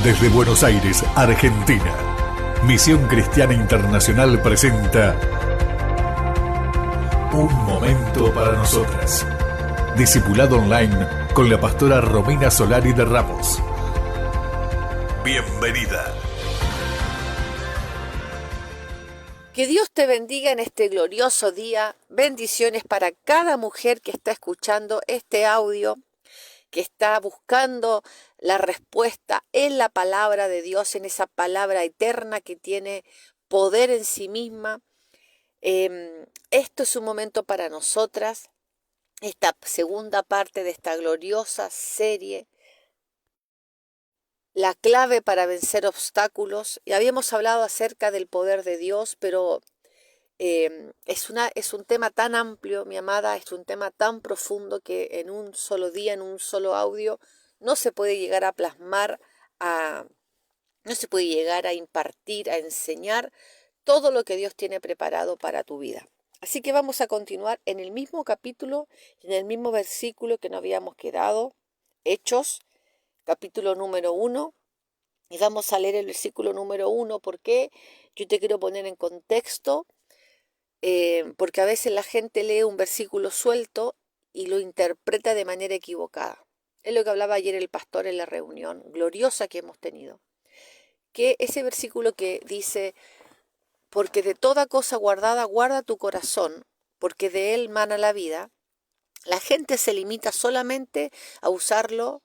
Desde Buenos Aires, Argentina, Misión Cristiana Internacional presenta Un Momento para Nosotras. Discipulado online con la pastora Romina Solari de Ramos. Bienvenida. Que Dios te bendiga en este glorioso día. Bendiciones para cada mujer que está escuchando este audio, que está buscando la respuesta en la palabra de Dios, en esa palabra eterna que tiene poder en sí misma. Esto es un momento para nosotras, esta segunda parte de esta gloriosa serie, la clave para vencer obstáculos. Y habíamos hablado acerca del poder de Dios, pero es un tema tan amplio, mi amada, es un tema tan profundo que en un solo día, en un solo audio, no se puede llegar a plasmar, no se puede llegar a impartir, a enseñar todo lo que Dios tiene preparado para tu vida. Así que vamos a continuar en el mismo capítulo, en el mismo versículo que nos habíamos quedado, Hechos, capítulo número 1, y vamos a leer el versículo número 1, porque yo te quiero poner en contexto. Porque a veces la gente lee un versículo suelto y lo interpreta de manera equivocada. Es lo que hablaba ayer el pastor en la reunión gloriosa que hemos tenido. Que ese versículo que dice, porque de toda cosa guardada guarda tu corazón, porque de él mana la vida, la gente se limita solamente a usarlo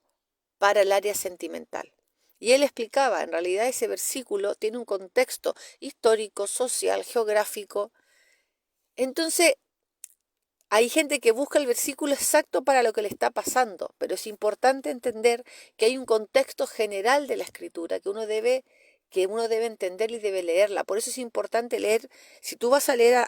para el área sentimental. Y él explicaba, en realidad ese versículo tiene un contexto histórico, social, geográfico. Entonces, hay gente que busca el versículo exacto para lo que le está pasando, pero es importante entender que hay un contexto general de la escritura que uno debe entender y debe leerla. Por eso es importante leer. Si tú vas a leer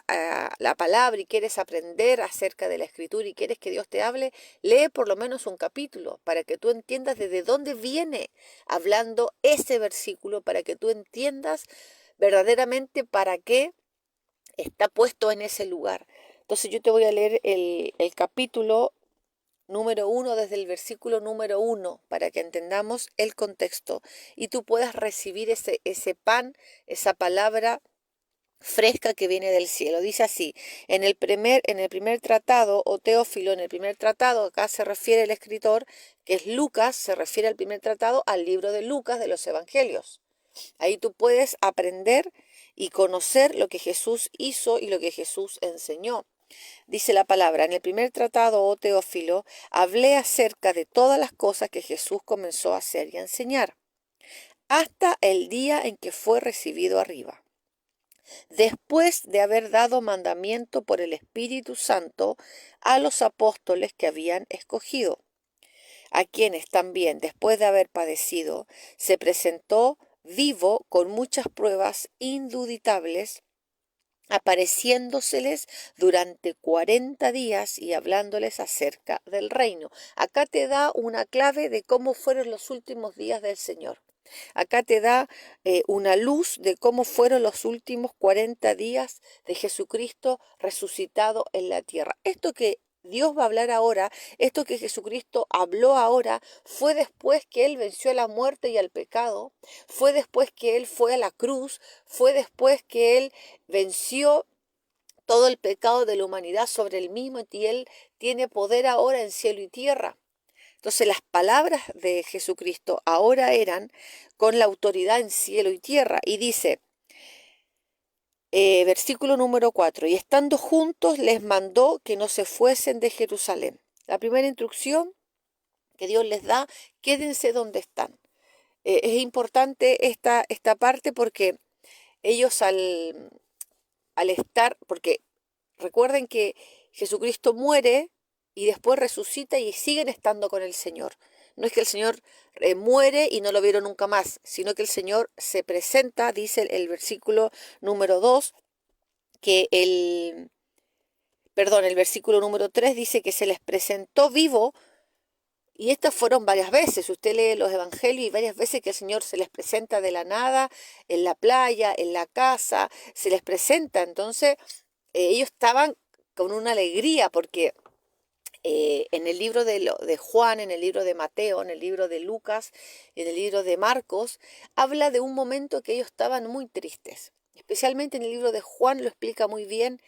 la palabra y quieres aprender acerca de la escritura y quieres que Dios te hable, lee por lo menos un capítulo para que tú entiendas desde dónde viene hablando ese versículo, para que tú entiendas verdaderamente para qué está puesto en ese lugar. Entonces yo te voy a leer el capítulo número 1 desde el versículo número 1 para que entendamos el contexto y tú puedas recibir ese pan, esa palabra fresca que viene del cielo. Dice así, en el primer tratado, o Teófilo, en el primer tratado, acá se refiere el escritor, que es Lucas, se refiere al primer tratado, al libro de Lucas de los Evangelios. Ahí tú puedes aprender y conocer lo que Jesús hizo y lo que Jesús enseñó. Dice la palabra, en el primer tratado, oh Teófilo, hablé acerca de todas las cosas que Jesús comenzó a hacer y a enseñar, hasta el día en que fue recibido arriba, después de haber dado mandamiento por el Espíritu Santo a los apóstoles que habían escogido, a quienes también, después de haber padecido, se presentó vivo con muchas pruebas indubitables, apareciéndoseles durante 40 días y hablándoles acerca del reino. Acá te da una clave de cómo fueron los últimos días del Señor. Acá te da una luz de cómo fueron los últimos 40 días de Jesucristo resucitado en la tierra. Esto que Dios va a hablar ahora, esto que Jesucristo habló ahora, fue después que Él venció a la muerte y al pecado, fue después que Él fue a la cruz, fue después que Él venció todo el pecado de la humanidad sobre Él mismo y Él tiene poder ahora en cielo y tierra. Entonces las palabras de Jesucristo ahora eran con la autoridad en cielo y tierra. Y dice, versículo número 4, y estando juntos les mandó que no se fuesen de Jerusalén. La primera instrucción que Dios les da, quédense donde están. Es importante esta parte porque ellos al estar, porque recuerden que Jesucristo muere y después resucita y siguen estando con el Señor. No es que el Señor muere y no lo vieron nunca más, sino que el Señor se presenta, dice el versículo número 2, que el versículo número 3 dice que se les presentó vivo, y estas fueron varias veces. Usted lee los evangelios y varias veces que el Señor se les presenta de la nada, en la playa, en la casa, se les presenta. Entonces ellos estaban con una alegría porque En el libro de Juan, en el libro de Mateo, en el libro de Lucas, en el libro de Marcos, habla de un momento que ellos estaban muy tristes. Especialmente en el libro de Juan lo explica muy bien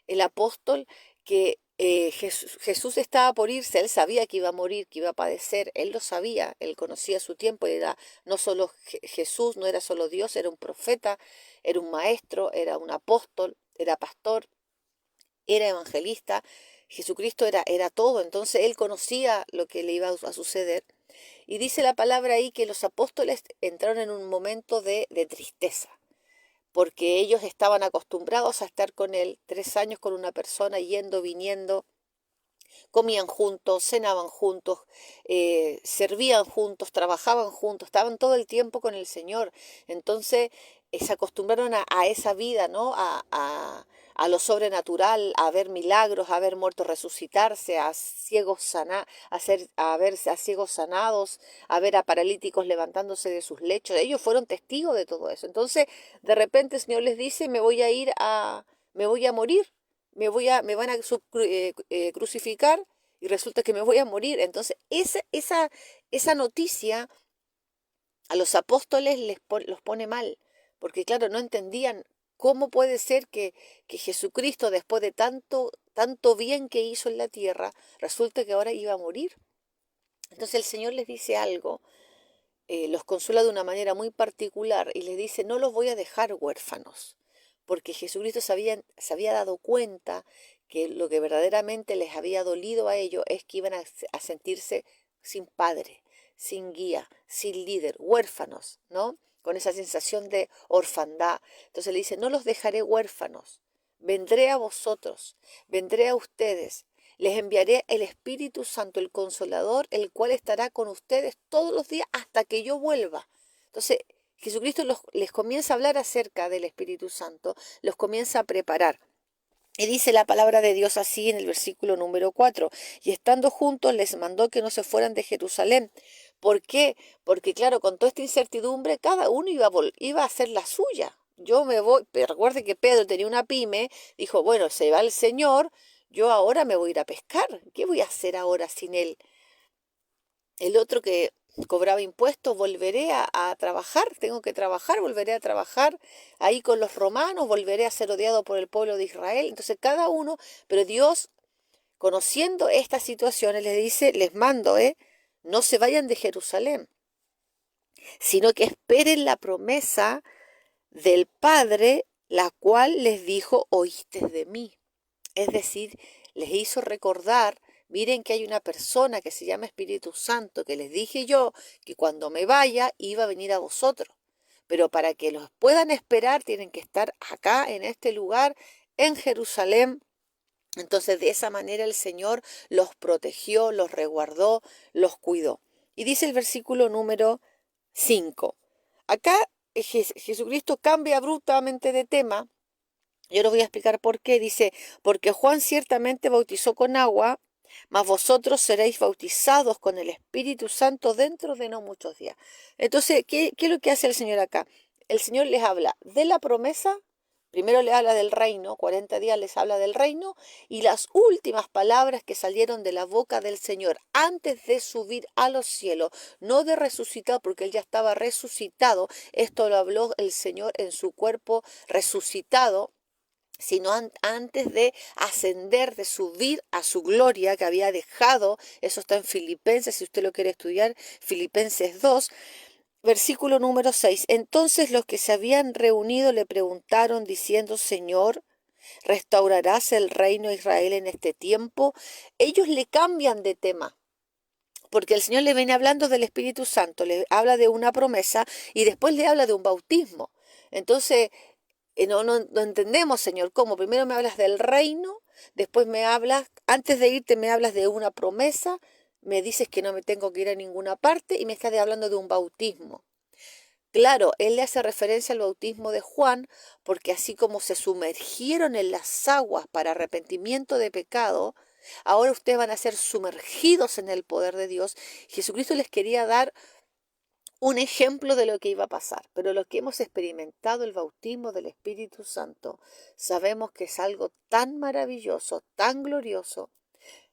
el apóstol, que Jesús estaba por irse, él sabía que iba a morir, que iba a padecer, él lo sabía, él conocía su tiempo, era no solo Jesús, no era solo Dios, era un profeta, era un maestro, era un apóstol, era pastor, era evangelista. Jesucristo era todo, entonces él conocía lo que le iba a suceder. Y dice la palabra ahí que los apóstoles entraron en un momento de tristeza, porque ellos estaban acostumbrados a estar con él 3 años con una persona, yendo, viniendo, comían juntos, cenaban juntos, servían juntos, trabajaban juntos, estaban todo el tiempo con el Señor. Entonces se acostumbraron a esa vida, ¿no? A lo sobrenatural, a ver milagros, a ver muertos resucitarse, a ciegos a ver a ciegos sanados, a ver a paralíticos levantándose de sus lechos. Ellos fueron testigos de todo eso. Entonces, de repente el Señor les dice, me voy a morir, me van a crucificar y resulta que me voy a morir. Entonces, esa noticia a los apóstoles los pone mal, porque claro, no entendían cómo puede ser que Jesucristo, después de tanto bien que hizo en la tierra, resulta que ahora iba a morir. Entonces el Señor les dice algo, los consuela de una manera muy particular y les dice, no los voy a dejar huérfanos, porque Jesucristo se había dado cuenta que lo que verdaderamente les había dolido a ellos es que iban a sentirse sin padre, sin guía, sin líder, huérfanos, ¿no? Con esa sensación de orfandad. Entonces le dice, no los dejaré huérfanos, vendré a vosotros, vendré a ustedes, les enviaré el Espíritu Santo, el Consolador, el cual estará con ustedes todos los días hasta que yo vuelva. Entonces, Jesucristo les comienza a hablar acerca del Espíritu Santo, los comienza a preparar. Y dice la palabra de Dios así en el versículo número 4, y estando juntos les mandó que no se fueran de Jerusalén. ¿Por qué? Porque claro, con toda esta incertidumbre, cada uno iba a hacer la suya. Yo me voy, pero recuerde que Pedro tenía una pyme, dijo, bueno, se va el Señor, yo ahora me voy a ir a pescar, ¿qué voy a hacer ahora sin él? El otro que cobraba impuestos, volveré a trabajar, tengo que trabajar, volveré a trabajar ahí con los romanos, volveré a ser odiado por el pueblo de Israel. Entonces cada uno, pero Dios, conociendo estas situaciones, les dice, les mando, no se vayan de Jerusalén, sino que esperen la promesa del Padre, la cual les dijo, oíste de mí. Es decir, les hizo recordar, miren que hay una persona que se llama Espíritu Santo, que les dije yo que cuando me vaya iba a venir a vosotros. Pero para que los puedan esperar tienen que estar acá, en este lugar, en Jerusalén. Entonces de esa manera el Señor los protegió, los resguardó, los cuidó. Y dice el versículo número 5. Acá Jesucristo cambia abruptamente de tema. Yo les voy a explicar por qué. Dice, porque Juan ciertamente bautizó con agua, mas vosotros seréis bautizados con el Espíritu Santo dentro de no muchos días. Entonces, ¿qué es lo que hace el Señor acá? El Señor les habla de la promesa, primero les habla del reino, 40 días les habla del reino, y las últimas palabras que salieron de la boca del Señor antes de subir a los cielos, no de resucitado, porque Él ya estaba resucitado, esto lo habló el Señor en su cuerpo resucitado, sino antes de ascender, de subir a su gloria que había dejado. Eso está en Filipenses, si usted lo quiere estudiar, Filipenses 2, versículo número 6. Entonces los que se habían reunido le preguntaron diciendo, Señor, ¿restaurarás el reino de Israel en este tiempo? Ellos le cambian de tema, porque el Señor le viene hablando del Espíritu Santo, le habla de una promesa y después le habla de un bautismo. Entonces, no entendemos, Señor, cómo. Primero me hablas del reino, después me hablas, antes de irte me hablas de una promesa, me dices que no me tengo que ir a ninguna parte y me estás hablando de un bautismo. Claro, él le hace referencia al bautismo de Juan, porque así como se sumergieron en las aguas para arrepentimiento de pecado, ahora ustedes van a ser sumergidos en el poder de Dios. Jesucristo les quería dar un ejemplo de lo que iba a pasar, pero los que hemos experimentado el bautismo del Espíritu Santo, sabemos que es algo tan maravilloso, tan glorioso.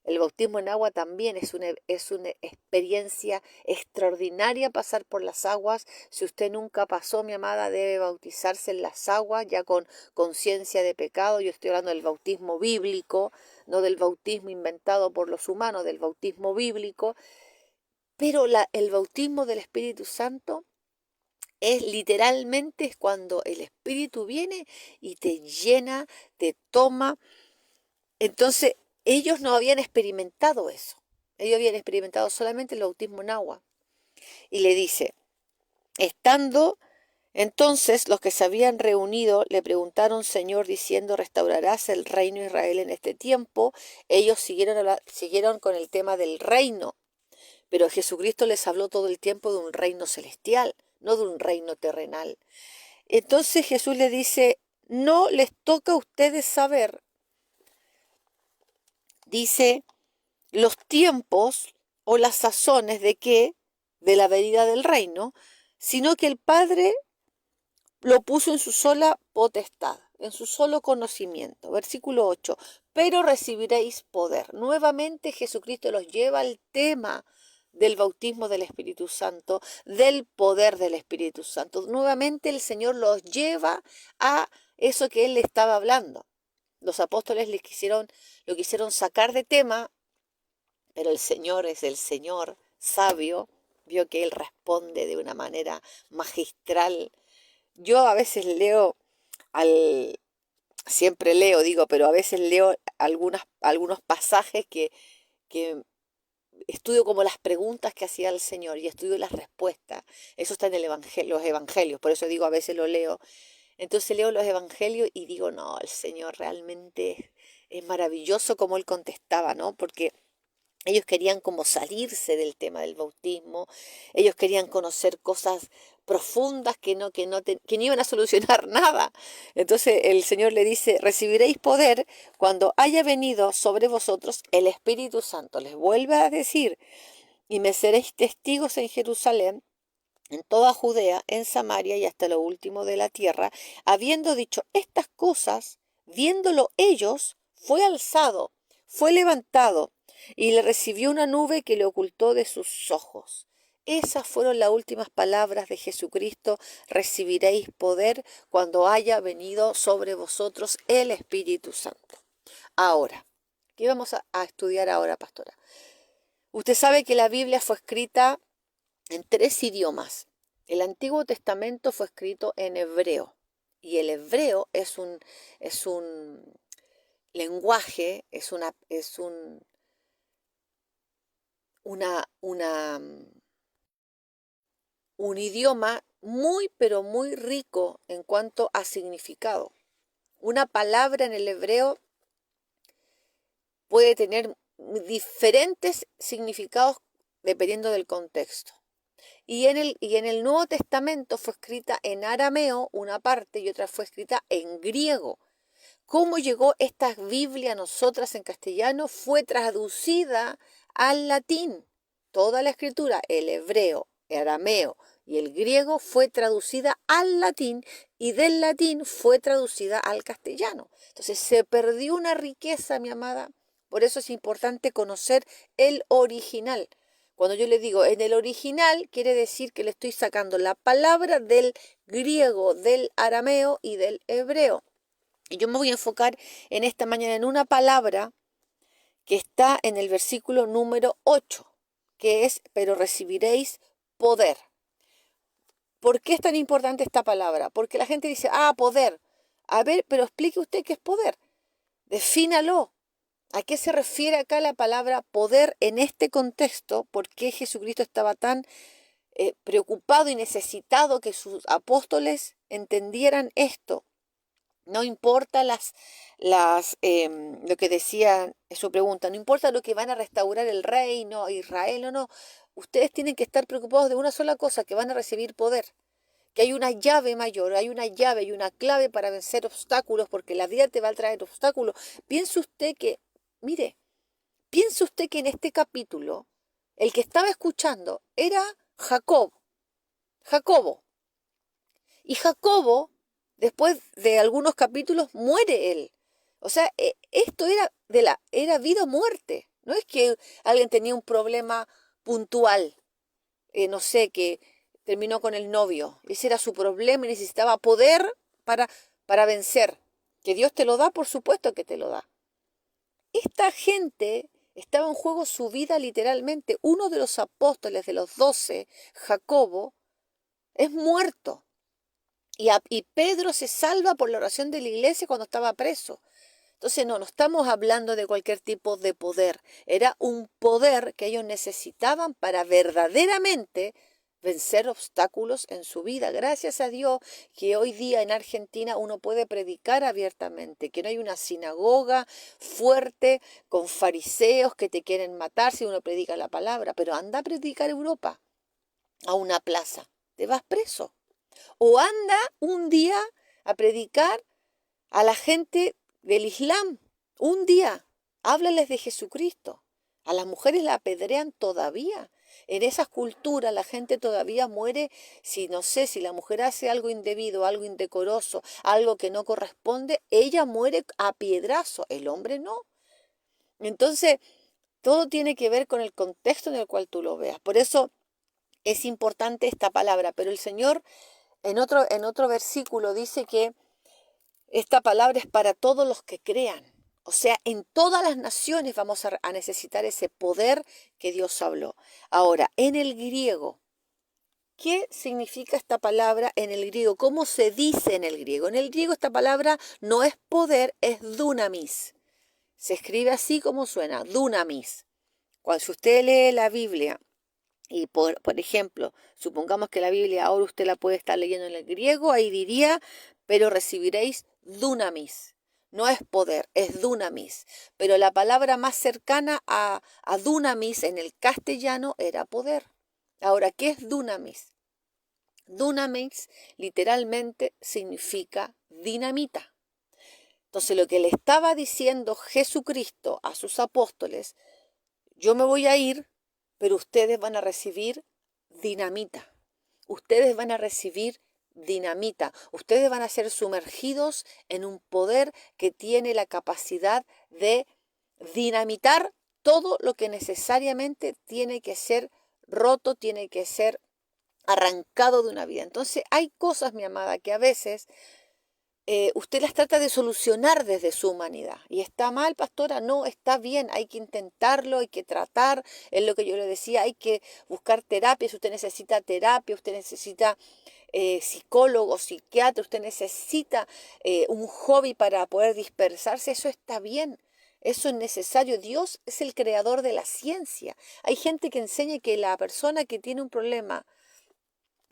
El bautismo en agua también es una experiencia extraordinaria pasar por las aguas. Si usted nunca pasó, mi amada, debe bautizarse en las aguas, ya con conciencia de pecado. Yo estoy hablando del bautismo bíblico, no del bautismo inventado por los humanos, del bautismo bíblico. Pero el bautismo del Espíritu Santo es literalmente cuando el Espíritu viene y te llena, te toma. Entonces, ellos no habían experimentado eso. Ellos habían experimentado solamente el bautismo en agua. Y le dice, estando entonces los que se habían reunido le preguntaron, Señor, diciendo, ¿restaurarás el reino de Israel en este tiempo? Ellos siguieron con el tema del reino, pero Jesucristo les habló todo el tiempo de un reino celestial, no de un reino terrenal. Entonces Jesús les dice, no les toca a ustedes saber, dice, los tiempos o las sazones de la venida del reino, sino que el Padre lo puso en su sola potestad, en su solo conocimiento. Versículo 8, pero recibiréis poder. Nuevamente Jesucristo los lleva al tema del bautismo del Espíritu Santo, del poder del Espíritu Santo. Nuevamente el Señor los lleva a eso que Él le estaba hablando. Los apóstoles lo quisieron sacar de tema, pero el Señor es el Señor sabio, vio que Él responde de una manera magistral. Yo a veces siempre leo, pero a veces leo algunos pasajes que estudio como las preguntas que hacía el Señor y estudio las respuestas. Eso está en los evangelios, por eso digo a veces lo leo. Entonces leo los evangelios y digo, no, el Señor realmente es maravilloso como Él contestaba, ¿no? Porque ellos querían como salirse del tema del bautismo, ellos querían conocer cosas profundas que no iban a solucionar nada. Entonces el Señor le dice, recibiréis poder cuando haya venido sobre vosotros el Espíritu Santo. Les vuelve a decir, y me seréis testigos en Jerusalén, en toda Judea, en Samaria y hasta lo último de la tierra. Habiendo dicho estas cosas, viéndolo ellos, fue alzado, fue levantado, y le recibió una nube que le ocultó de sus ojos. Esas fueron las últimas palabras de Jesucristo: recibiréis poder cuando haya venido sobre vosotros el Espíritu Santo. Ahora, ¿qué vamos a estudiar ahora, pastora? Usted sabe que la Biblia fue escrita en 3 idiomas. El Antiguo Testamento fue escrito en hebreo, y el hebreo es un lenguaje, un idioma muy, pero muy rico en cuanto a significado. Una palabra en el hebreo puede tener diferentes significados dependiendo del contexto. Y en el Nuevo Testamento fue escrita en arameo una parte y otra fue escrita en griego. ¿Cómo llegó esta Biblia a nosotras en castellano? Fue traducida al latín. Toda la escritura, el hebreo, el arameo y el griego, fue traducida al latín, y del latín fue traducida al castellano. Entonces se perdió una riqueza, mi amada. Por eso es importante conocer el original. Cuando yo le digo en el original, quiere decir que le estoy sacando la palabra del griego, del arameo y del hebreo. Y yo me voy a enfocar en esta mañana en una palabra que está en el versículo número 8, que es, pero recibiréis poder. ¿Por qué es tan importante esta palabra? Porque la gente dice, poder. A ver, pero explique usted qué es poder. Defínalo. ¿A qué se refiere acá la palabra poder en este contexto? ¿Por qué Jesucristo estaba tan preocupado y necesitado que sus apóstoles entendieran esto? No importa lo que decía su pregunta, no importa lo que van a restaurar el reino, Israel o no. Ustedes tienen que estar preocupados de una sola cosa, que van a recibir poder. Que hay una llave mayor, hay una clave para vencer obstáculos, porque la vida te va a traer obstáculos. Piense usted que en este capítulo, el que estaba escuchando era Jacobo. Y Jacobo, después de algunos capítulos, muere él. O sea, esto era vida o muerte. No es que alguien tenía un problema puntual, no sé, que terminó con el novio. Ese era su problema y necesitaba poder para, para vencer. Que Dios te lo da, por supuesto que te lo da. Esta gente estaba en juego su vida literalmente. Uno de los apóstoles de los 12, Jacobo, es muerto. Y Pedro se salva por la oración de la iglesia cuando estaba preso. Entonces no estamos hablando de cualquier tipo de poder. Era un poder que ellos necesitaban para verdaderamente vencer obstáculos en su vida. Gracias a Dios que hoy día en Argentina uno puede predicar abiertamente, que no hay una sinagoga fuerte con fariseos que te quieren matar si uno predica la palabra. Pero anda a predicar Europa, a una plaza, te vas preso. O anda un día a predicar a la gente del Islam, un día, háblales de Jesucristo. A las mujeres la apedrean todavía. En esas culturas la gente todavía muere si, no sé, si la mujer hace algo indebido, algo indecoroso, algo que no corresponde, ella muere a piedrazo, el hombre no. Entonces, todo tiene que ver con el contexto en el cual tú lo veas. Por eso es importante esta palabra, pero el Señor en otro versículo dice que esta palabra es para todos los que crean. O sea, en todas las naciones vamos a necesitar ese poder que Dios habló. Ahora, en el griego, ¿qué significa esta palabra en el griego? ¿Cómo se dice en el griego? En el griego esta palabra no es poder, es dunamis. Se escribe así como suena, dunamis. Cuando si usted lee la Biblia y por ejemplo, supongamos que la Biblia ahora usted la puede estar leyendo en el griego, ahí diría, pero recibiréis dunamis. No es poder, es dunamis. Pero la palabra más cercana a dunamis en el castellano era poder. Ahora, ¿qué es dunamis? Dunamis literalmente significa dinamita. Entonces, lo que le estaba diciendo Jesucristo a sus apóstoles, yo me voy a ir, pero ustedes van a recibir dinamita. Ustedes van a recibir dinamita. Ustedes van a ser sumergidos en un poder que tiene la capacidad de dinamitar todo lo que necesariamente tiene que ser roto, tiene que ser arrancado de una vida. Entonces hay cosas, mi amada, que a veces usted las trata de solucionar desde su humanidad. ¿Y está mal, pastora? No, está bien, hay que intentarlo, hay que tratar, es lo que yo le decía, hay que buscar terapia, si usted necesita terapia, usted necesita psicólogo, psiquiatra, usted necesita un hobby para poder dispersarse, eso está bien. Eso es necesario. Dios es el creador de la ciencia. Hay gente que enseña que la persona que tiene un problema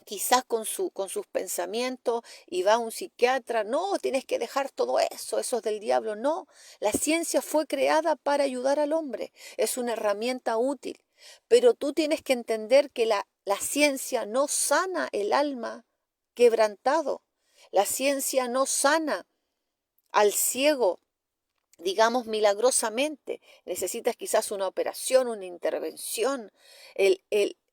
quizás con sus pensamientos y va a un psiquiatra, no, tienes que dejar todo eso, eso es del diablo, no, la ciencia fue creada para ayudar al hombre, es una herramienta útil, pero tú tienes que entender que la ciencia no sana el alma quebrantado, la ciencia no sana al ciego, digamos, milagrosamente. Necesitas quizás una operación, una intervención.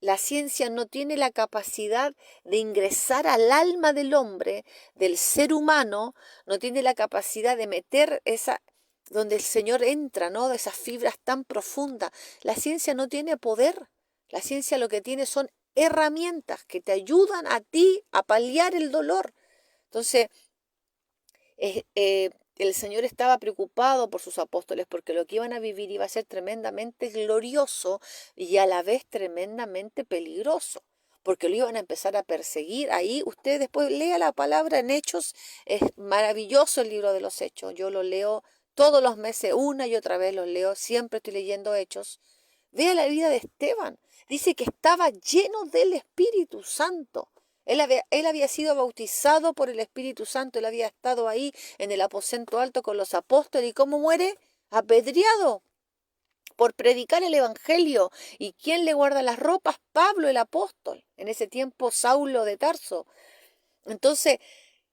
La ciencia no tiene la capacidad de ingresar al alma del hombre, del ser humano, no tiene la capacidad de meter esa, donde el Señor entra, ¿no? De esas fibras tan profundas. La ciencia no tiene poder. La ciencia lo que tiene son herramientas que te ayudan a ti a paliar el dolor. Entonces, el Señor estaba preocupado por sus apóstoles porque lo que iban a vivir iba a ser tremendamente glorioso y a la vez tremendamente peligroso, porque lo iban a empezar a perseguir. Ahí usted después lea la palabra en Hechos, es maravilloso el libro de los Hechos, yo lo leo todos los meses, una y otra vez lo leo, siempre estoy leyendo Hechos. Vea la vida de Esteban, dice que estaba lleno del Espíritu Santo. Él había sido bautizado por el Espíritu Santo, él había estado ahí en el aposento alto con los apóstoles. ¿Y cómo muere? Apedreado por predicar el Evangelio. ¿Y quién le guarda las ropas? Pablo el apóstol. En ese tiempo Saulo de Tarso. Entonces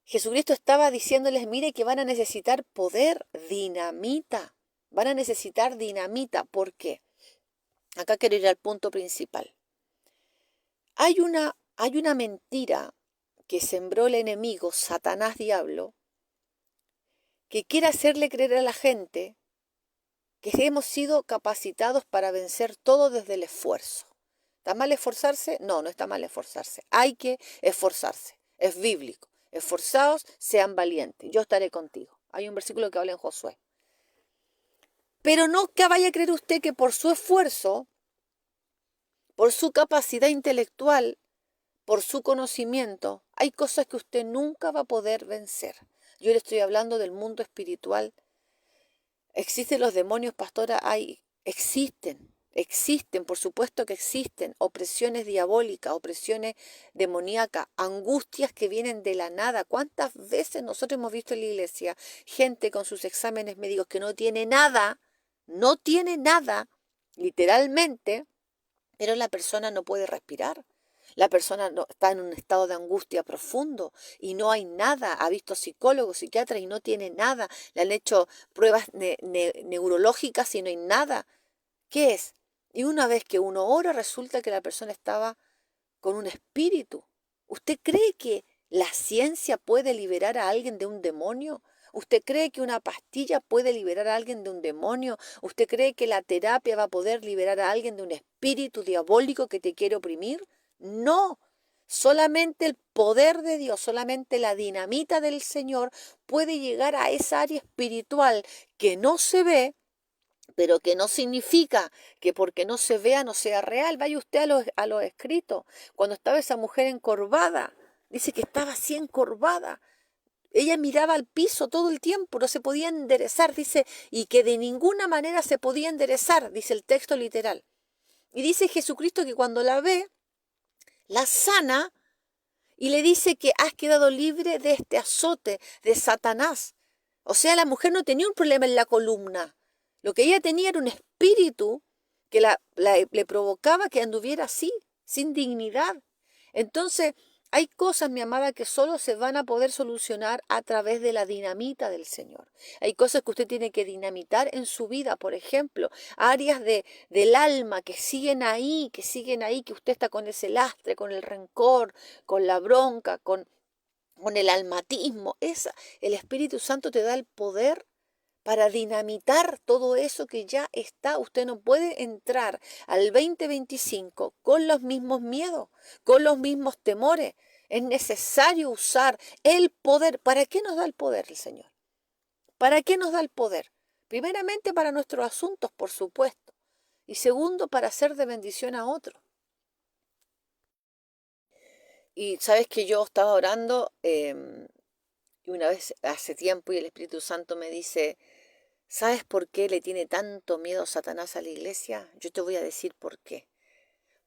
Jesucristo estaba diciéndoles, mire que van a necesitar poder, dinamita. Van a necesitar dinamita. ¿Por qué? Acá quiero ir al punto principal. Hay una mentira que sembró el enemigo, Satanás diablo, que quiere hacerle creer a la gente que hemos sido capacitados para vencer todo desde el esfuerzo. ¿Está mal esforzarse? No, no está mal esforzarse. Hay que esforzarse. Es bíblico. Esforzaos, sean valientes. Yo estaré contigo. Hay un versículo que habla en Josué. Pero no que vaya a creer usted que por su esfuerzo, por su capacidad intelectual, por su conocimiento, hay cosas que usted nunca va a poder vencer. Yo le estoy hablando del mundo espiritual. ¿Existen los demonios, pastora? Existen, por supuesto que existen, opresiones diabólicas, opresiones demoníacas, angustias que vienen de la nada. ¿Cuántas veces nosotros hemos visto en la iglesia gente con sus exámenes médicos que no tiene nada, literalmente, pero la persona no puede respirar? La persona está en un estado de angustia profundo y no hay nada. Ha visto psicólogos, psiquiatras y no tiene nada. Le han hecho pruebas neurológicas y no hay nada. ¿Qué es? Y una vez que uno ora, resulta que la persona estaba con un espíritu. ¿Usted cree que la ciencia puede liberar a alguien de un demonio? ¿Usted cree que una pastilla puede liberar a alguien de un demonio? ¿Usted cree que la terapia va a poder liberar a alguien de un espíritu diabólico que te quiere oprimir? No. Solamente el poder de Dios, solamente la dinamita del Señor puede llegar a esa área espiritual que no se ve, pero que no significa que porque no se vea no sea real. Vaya usted a los escritos. Cuando estaba esa mujer encorvada, dice que estaba así encorvada. Ella miraba al piso todo el tiempo, no se podía enderezar, dice, y que de ninguna manera se podía enderezar, dice el texto literal. Y dice Jesucristo que cuando la ve, la sana y le dice que has quedado libre de este azote de Satanás. O sea, la mujer no tenía un problema en la columna. Lo que ella tenía era un espíritu que le provocaba que anduviera así, sin dignidad. Entonces, hay cosas, mi amada, que solo se van a poder solucionar a través de la dinamita del Señor. Hay cosas que usted tiene que dinamitar en su vida, por ejemplo, áreas del alma que siguen ahí, que usted está con ese lastre, con el rencor, con la bronca, con el almatismo. El Espíritu Santo te da el poder para dinamitar todo eso que ya está. Usted no puede entrar al 2025 con los mismos miedos, con los mismos temores. Es necesario usar el poder. ¿Para qué nos da el poder el Señor? ¿Para qué nos da el poder? Primeramente para nuestros asuntos, por supuesto. Y segundo, para hacer de bendición a otros. Y sabes que yo estaba orando y una vez hace tiempo y el Espíritu Santo me dice: ¿sabes por qué le tiene tanto miedo Satanás a la iglesia? Yo te voy a decir por qué.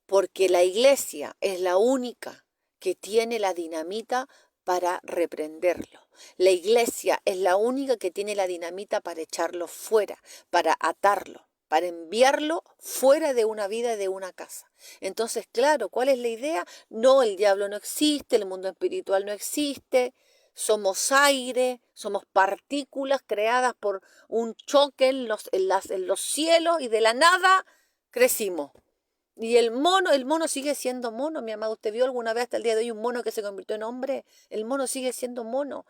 Porque la iglesia es la única que tiene la dinamita para reprenderlo. La iglesia es la única que tiene la dinamita para echarlo fuera, para atarlo, para enviarlo fuera de una vida, de una casa. Entonces, claro, ¿cuál es la idea? No, el diablo no existe, el mundo espiritual no existe. Somos aire, somos partículas creadas por un choque en los cielos y de la nada crecimos. Y el mono sigue siendo mono, mi amado. ¿Usted vio alguna vez hasta el día de hoy un mono que se convirtió en hombre? El mono sigue siendo mono,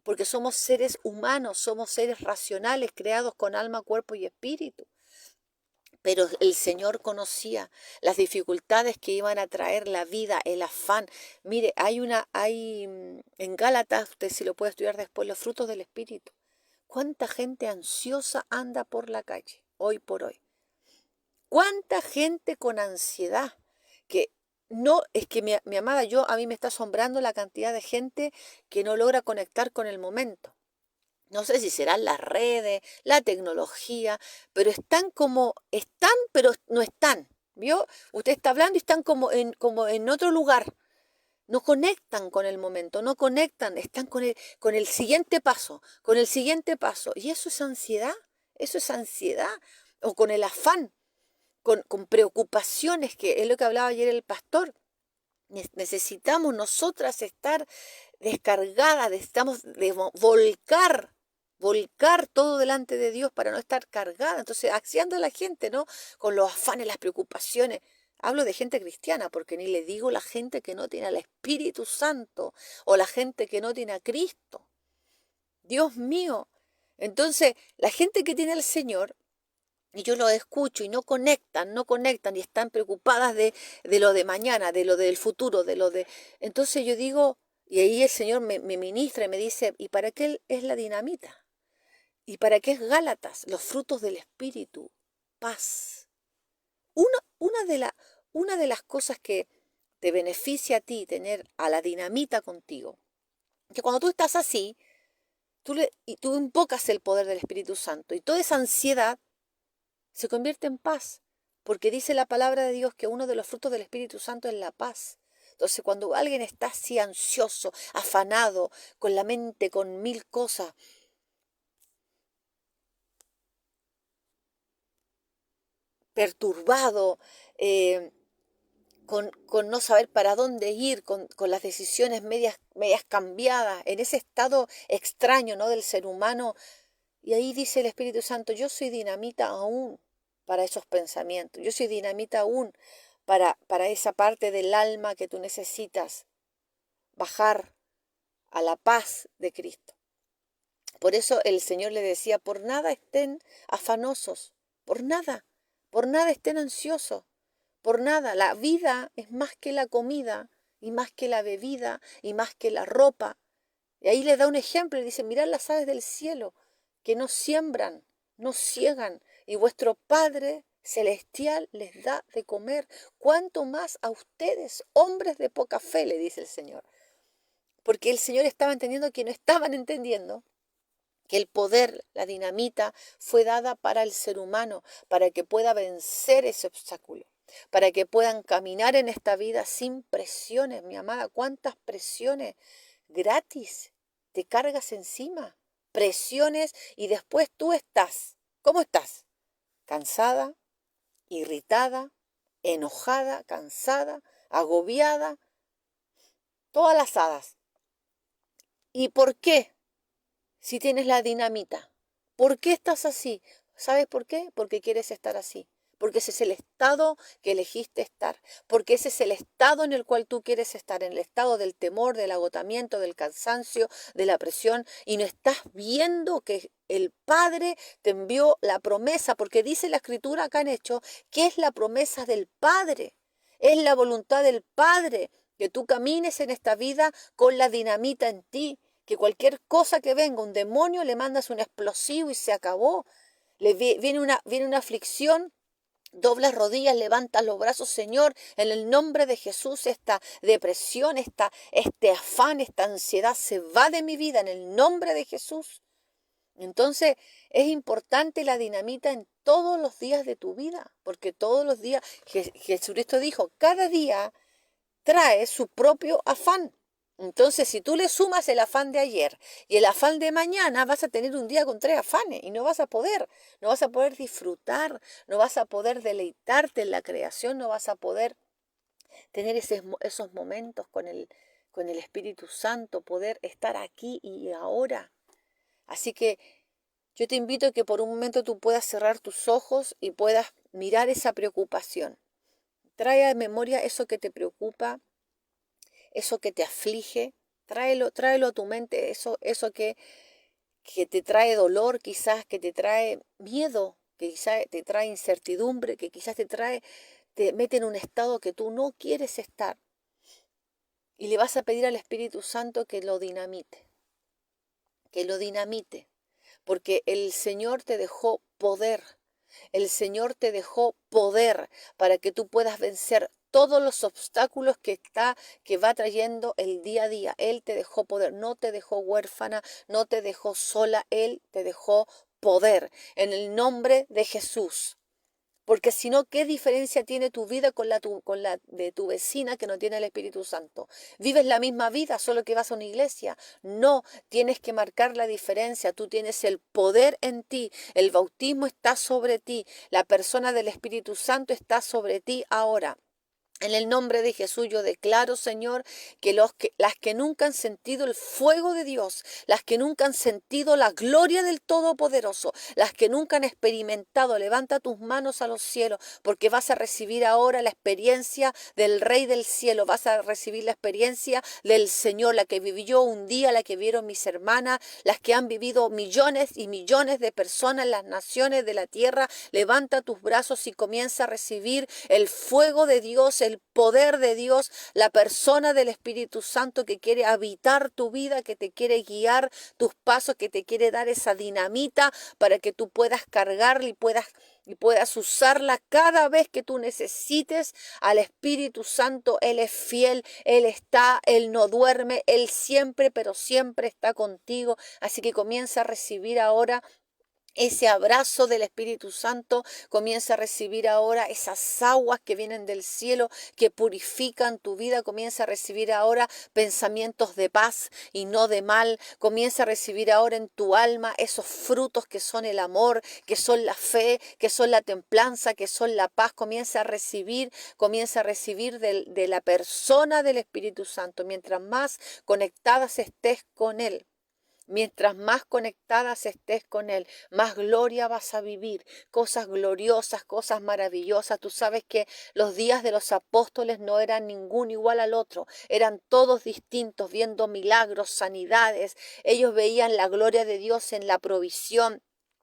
porque somos seres humanos, somos seres racionales, creados con alma, cuerpo y espíritu. Pero el Señor conocía las dificultades que iban a traer la vida, el afán. Mire, en Gálatas, usted si lo puede estudiar después, los frutos del Espíritu. ¿Cuánta gente ansiosa anda por la calle hoy por hoy? ¿Cuánta gente con ansiedad? Que no, es que mi amada, a mí me está asombrando la cantidad de gente que no logra conectar con el momento. No sé si serán las redes, la tecnología, pero pero no están. ¿Vio? Usted está hablando y están como en otro lugar. No conectan con el momento, no conectan, están con el siguiente paso, con el siguiente paso. Y eso es ansiedad, o con el afán, con preocupaciones, que es lo que hablaba ayer el pastor. Necesitamos nosotras estar descargadas, necesitamos volcar todo delante de Dios para no estar cargada. Entonces, haciendo a la gente, ¿no? Con los afanes, las preocupaciones. Hablo de gente cristiana, porque ni le digo la gente que no tiene al Espíritu Santo o la gente que no tiene a Cristo. Dios mío. Entonces, la gente que tiene al Señor Y yo lo escucho y no conectan, y están preocupadas de lo de mañana, de lo del futuro, de lo de... Entonces yo digo, y ahí el Señor me ministra y me dice, ¿y para qué es la dinamita? ¿Y para qué es Gálatas? Los frutos del Espíritu, paz. Una, una, de la, una de las cosas que te beneficia a ti tener a la dinamita contigo, que cuando tú estás así, y tú invocas el poder del Espíritu Santo y toda esa ansiedad se convierte en paz, porque dice la palabra de Dios que uno de los frutos del Espíritu Santo es la paz. Entonces, cuando alguien está así ansioso, afanado, con la mente con mil cosas, perturbado, eh, con no saber para dónde ir, con las decisiones medias cambiadas, en ese estado extraño, ¿no?, del ser humano. Y ahí dice el Espíritu Santo, yo soy dinamita aún para esos pensamientos, yo soy dinamita aún para esa parte del alma que tú necesitas bajar a la paz de Cristo. Por eso el Señor le decía, por nada estén afanosos, por nada estén ansiosos, por nada. La vida es más que la comida y más que la bebida y más que la ropa. Y ahí le da un ejemplo y dice, mirad las aves del cielo, que no siembran, no ciegan, y vuestro Padre celestial les da de comer. ¿Cuánto más a ustedes, hombres de poca fe?, le dice el Señor. Porque el Señor estaba entendiendo que no estaban entendiendo que el poder, la dinamita, fue dada para el ser humano, para que pueda vencer ese obstáculo, para que puedan caminar en esta vida sin presiones, mi amada. ¿Cuántas presiones gratis te cargas encima? Presiones, y después tú estás, ¿cómo estás? Cansada, irritada, enojada, cansada, agobiada, todas las hadas. ¿Y por qué? Si tienes la dinamita, ¿por qué estás así? ¿Sabes por qué? Porque quieres estar así. Porque ese es el estado que elegiste estar. Porque ese es el estado en el cual tú quieres estar, en el estado del temor, del agotamiento, del cansancio, de la presión. Y no estás viendo que el Padre te envió la promesa, porque dice la Escritura acá en Hechos, que es la promesa del Padre. Es la voluntad del Padre que tú camines en esta vida con la dinamita en ti, que cualquier cosa que venga, un demonio, le mandas un explosivo y se acabó. Viene una aflicción, doblas rodillas, levantas los brazos, Señor, en el nombre de Jesús, esta depresión, este afán, esta ansiedad se va de mi vida en el nombre de Jesús. Entonces, es importante la dinamita en todos los días de tu vida, porque todos los días, Jesucristo dijo, cada día trae su propio afán. Entonces, si tú le sumas el afán de ayer y el afán de mañana, vas a tener un día con 3 afanes y no vas a poder disfrutar, no vas a poder deleitarte en la creación, no vas a poder tener esos momentos con el Espíritu Santo, poder estar aquí y ahora. Así que yo te invito a que por un momento tú puedas cerrar tus ojos y puedas mirar esa preocupación. Trae a memoria eso que te preocupa, eso que te aflige, tráelo a tu mente, eso que te trae dolor, quizás que te trae miedo, que quizás te trae incertidumbre, que quizás te mete en un estado que tú no quieres estar. Y le vas a pedir al Espíritu Santo que lo dinamite, porque el Señor te dejó poder. El Señor te dejó poder para que tú puedas vencer todos los obstáculos que va trayendo el día a día. Él te dejó poder, no te dejó huérfana, no te dejó sola, Él te dejó poder en el nombre de Jesús. Porque si no, ¿qué diferencia tiene tu vida con la de tu vecina que no tiene el Espíritu Santo? Vives la misma vida, solo que vas a una iglesia. No, tienes que marcar la diferencia. Tú tienes el poder en ti. El bautismo está sobre ti. La persona del Espíritu Santo está sobre ti ahora. En el nombre de Jesús yo declaro, Señor, que las que nunca han sentido el fuego de Dios, las que nunca han sentido la gloria del Todopoderoso, las que nunca han experimentado, levanta tus manos a los cielos, porque vas a recibir ahora la experiencia del Rey del cielo, vas a recibir la experiencia del Señor, la que viví yo un día, la que vieron mis hermanas, las que han vivido millones y millones de personas en las naciones de la tierra. Levanta tus brazos y comienza a recibir el fuego de Dios, el poder de Dios, la persona del Espíritu Santo que quiere habitar tu vida, que te quiere guiar tus pasos, que te quiere dar esa dinamita para que tú puedas cargarla y puedas usarla cada vez que tú necesites al Espíritu Santo. Él es fiel, Él está, Él no duerme, Él siempre, pero siempre está contigo. Así que comienza a recibir ahora ese abrazo del Espíritu Santo, comienza a recibir ahora esas aguas que vienen del cielo, que purifican tu vida, comienza a recibir ahora pensamientos de paz y no de mal, comienza a recibir ahora en tu alma esos frutos que son el amor, que son la fe, que son la templanza, que son la paz, comienza a recibir de la persona del Espíritu Santo, mientras más conectadas estés con Él. Mientras más conectadas estés con Él, más gloria vas a vivir, cosas gloriosas, cosas maravillosas. Tú sabes que los días de los apóstoles no eran ninguno igual al otro, eran todos distintos, viendo milagros, sanidades. Ellos veían la gloria de Dios en la provisión,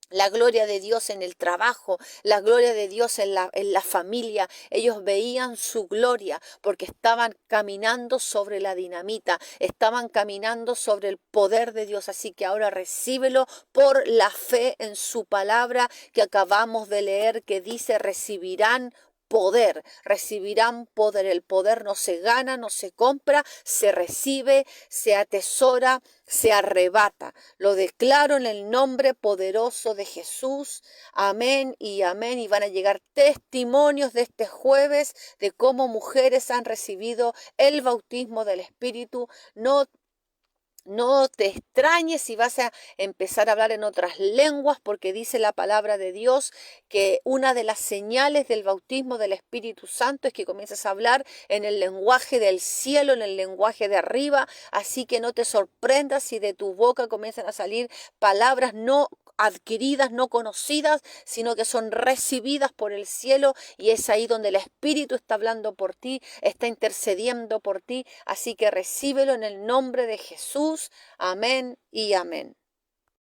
la gloria de Dios en el trabajo, la gloria de Dios en la familia. Ellos veían su gloria porque estaban caminando sobre la dinamita, estaban caminando sobre el poder de Dios. Así que ahora recíbelo por la fe en su palabra que acabamos de leer, que dice: recibirán poder. El poder no se gana, no se compra, se recibe, se atesora, se arrebata. Lo declaro en el nombre poderoso de Jesús. Amén y amén. Y van a llegar testimonios de este jueves de cómo mujeres han recibido el bautismo del Espíritu. No te extrañes si vas a empezar a hablar en otras lenguas, porque dice la palabra de Dios que una de las señales del bautismo del Espíritu Santo es que comienzas a hablar en el lenguaje del cielo, en el lenguaje de arriba. Así que no te sorprendas si de tu boca comienzan a salir palabras no adquiridas, no conocidas, sino que son recibidas por el cielo, y es ahí donde el Espíritu está hablando por ti, está intercediendo por ti. Así que recíbelo en el nombre de Jesús. Amén y amén.